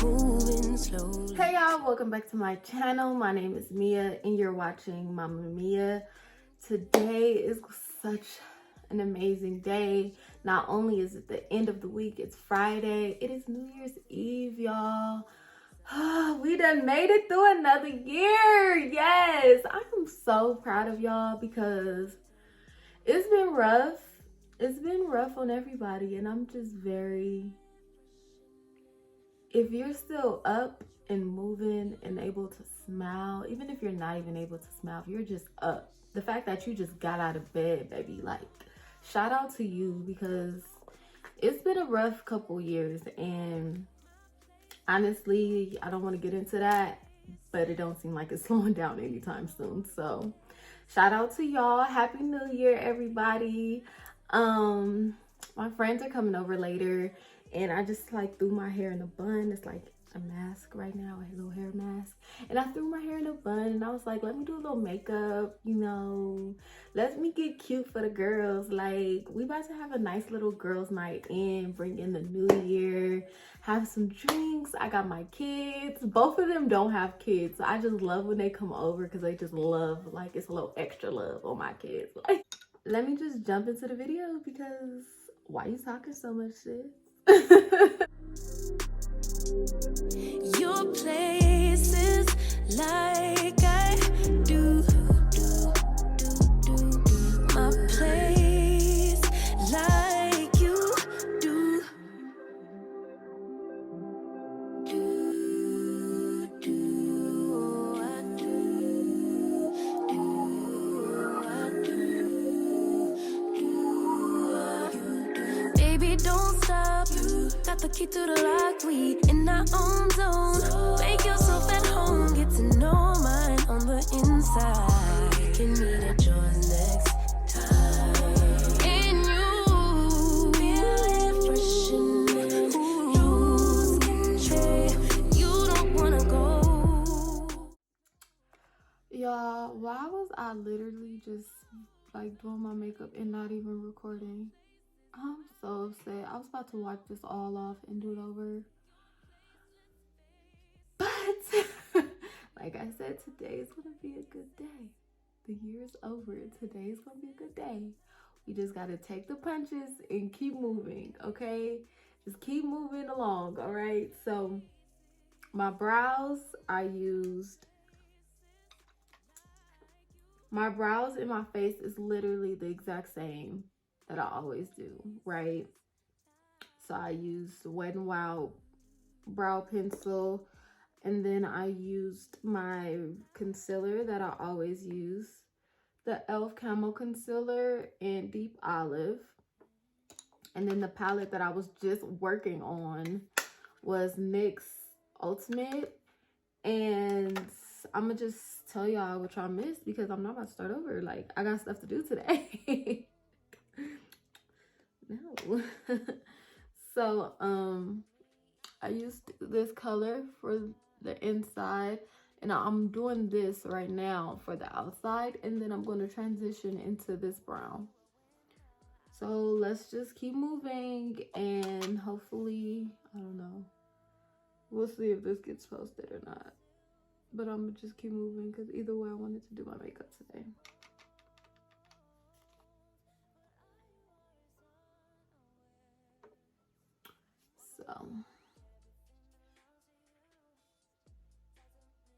moving slowly. Hey y'all, welcome back to my channel. My name is Meah and you're watching mamaameah. Today is such an amazing day. Not only is it the end of the week, it's Friday. It is New Year's Eve, y'all. We done made it through another year. Yes, I am so proud of y'all because it's been rough. It's been rough on everybody, and I'm just very... If you're still up and moving and able to smile, even if you're not even able to smile, if you're just up, the fact that you just got out of bed, baby, like, shout out to you, because it's been a rough couple years, and honestly, I don't want to get into that, but it don't seem like it's slowing down anytime soon. So shout out to y'all. Happy New Year, everybody. My friends are coming over later, and I just like threw my hair in a bun. It's like a mask right now, a little hair mask. And I threw my hair in a bun, and I was like, let me do a little makeup, you know, let me get cute for the girls. Like, we about to have a nice little girls night in, bring in the new year, have some drinks. I got my kids. Both of them don't have kids, so I just love when they come over because they just love, like, it's a little extra love on my kids. Like, let me just jump into the video because why you talking so much, sis? Your places like I do. My place like you do. Baby, don't stop. Got the key to the lock. We in our own zone. Make yourself at home. Get to know mine on the inside. Can meet at yours next time. And you feel refreshing. Lose control. You don't wanna go. Y'all, why was I literally just like doing my makeup and not even recording? I'm so upset. I was about to wipe this all off and do it over. But like I said, today is gonna be a good day. The year is over. Today is gonna be a good day. We just gotta take the punches and keep moving, okay? Just keep moving along, all right? So my brows, my brows and my face is literally the exact same that I always do, right? So I used Wet n Wild brow pencil, and then I used my concealer that I always use, the e.l.f. Camo Concealer in Deep Olive. And then the palette that I was just working on was NYX Ultimate. And I'm gonna just tell y'all what y'all missed because I'm not about to start over. Like, I got stuff to do today. No. So I used this color for the inside, and I'm doing this right now for the outside, and then I'm going to transition into this brown. So let's just keep moving, and hopefully, I don't know, we'll see if this gets posted or not, but I'm gonna just keep moving because either way I wanted to do my makeup today. So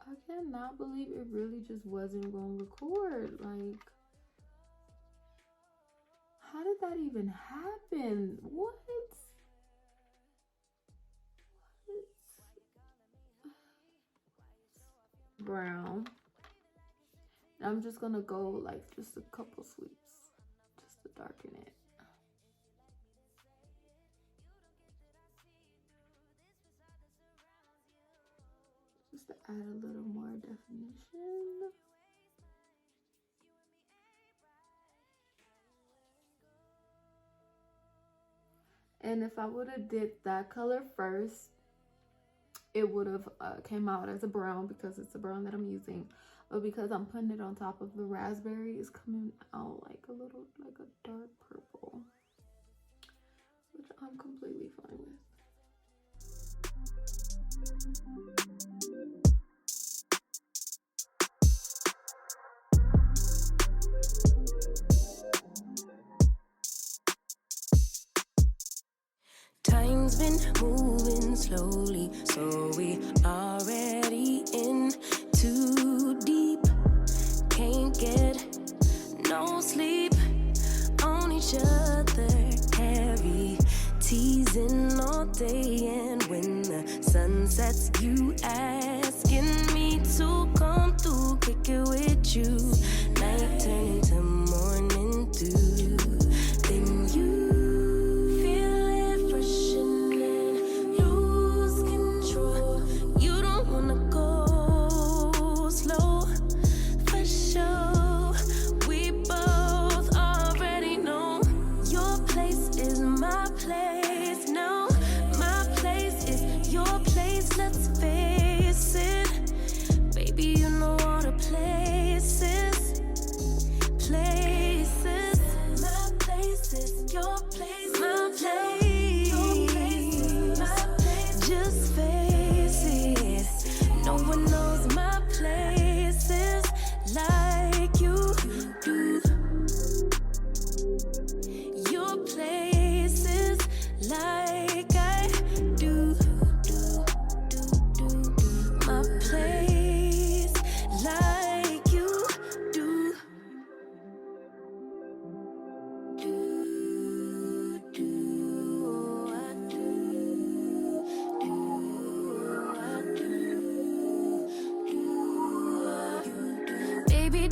I cannot believe it really just wasn't going to record. Like, how did that even happen? What? Brown. I'm just gonna go like just a couple sweeps just to darken it. Just to add a little more definition. And if I would have did that color first, it would have came out as a brown because it's the brown that I'm using. But because I'm putting it on top of the raspberry, it's coming out like a little, like a dark purple, which I'm completely fine with. Time's been moving slowly, so we already in too deep. Can't get no sleep on each other, heavy teasing all day. And when the sun sets, you asking me to come through, kick it with you. Night turning to morning dew. Then you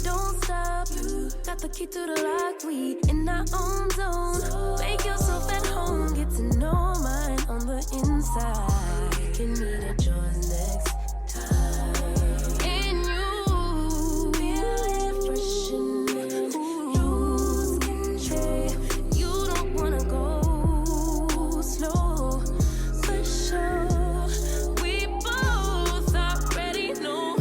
don't stop. Got the key to the lock, we in our own zone. Make yourself at home, get to know mine on the inside. Can meet at yours next time. And you feel refreshing, lose control. You don't wanna go slow, for sure. We both already know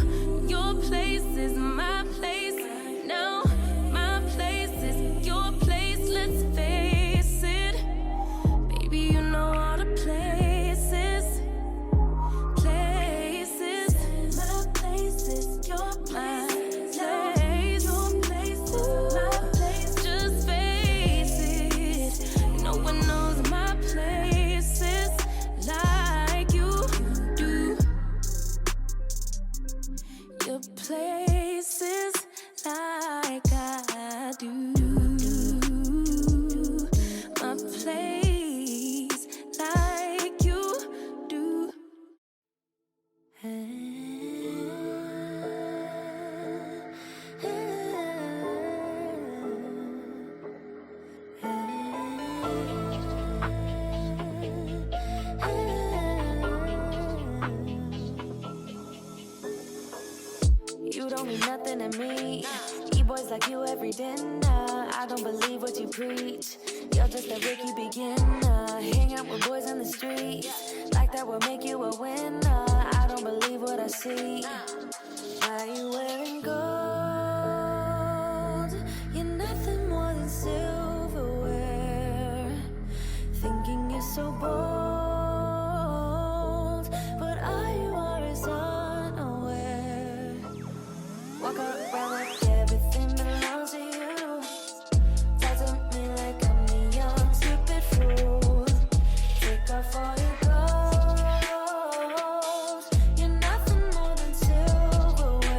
your place is my place. Now my place is your place. Let's face it, baby, you know all the places. Places, my place is your place. Your place is my place. Just face it, no one knows my places like you do. Your places like I do. My place like you do. You don't mean nothing to me. E-boys like you every dinner. I don't believe what you preach. You're just a rookie beginner. Hang out with boys in the street. Like that will make you a winner. I don't believe what I see. Why you wearing gold? You're nothing more than silverware. Thinking you're so bold, but all you are is unaware. Walk around like everything belongs to you. Talk to me like I'm the young stupid fool. Take off all your gold. You're nothing more than silverware.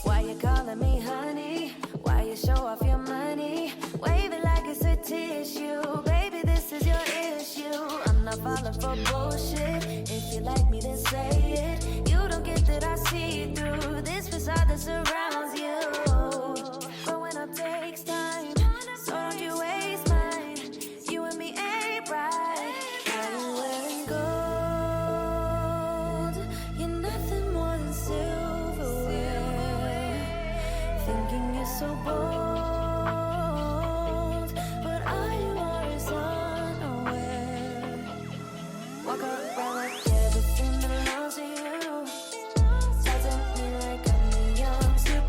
Why you calling me honey? Why you show off your money? Wave it like it's a tissue. Baby, this is your issue. I'm not falling for bullshit. If you like me, then say it. You don't get that I see through this facade that surrounds you. Growing up takes time, so don't you waste mine. You and me ain't right. Why you wearing gold? You're nothing more than silverware. Thinking you're so bold, but all you are is unaware. Walk around like everything belongs to you. Talk to me like I'm the young stupid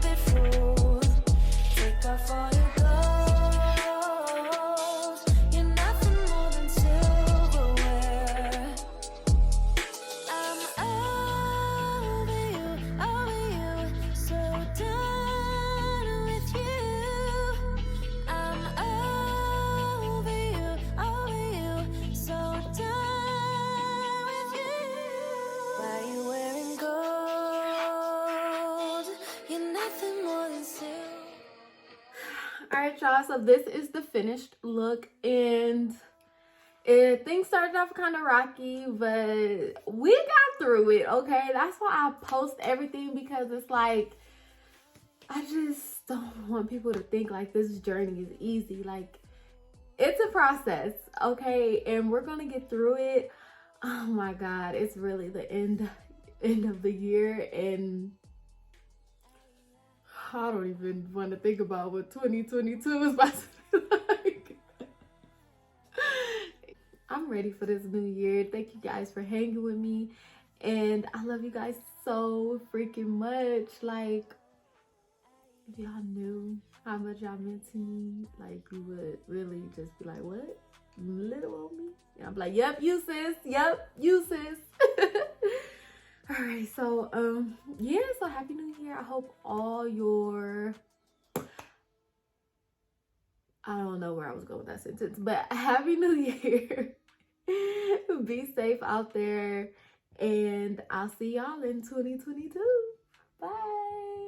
right, y'all, so this is the finished look, and things started off kind of rocky, but we got through it, okay? That's why I post everything, because it's like, I just don't want people to think like this journey is easy. Like, it's a process, okay? And we're gonna get through it. Oh my God, it's really the end of the year, and I don't even want to think about what 2022 is about to be like. I'm ready for this new year. Thank you guys for hanging with me, and I love you guys so freaking much. Like, if y'all knew how much y'all meant to me, like, you would really just be like, what? Little old me? And I'm like, yep, you sis. Yep, you sis. All right, so yeah, so happy new year. I hope all your, I don't know where I was going with that sentence, but happy new year. Be safe out there, and I'll see y'all in 2022. Bye.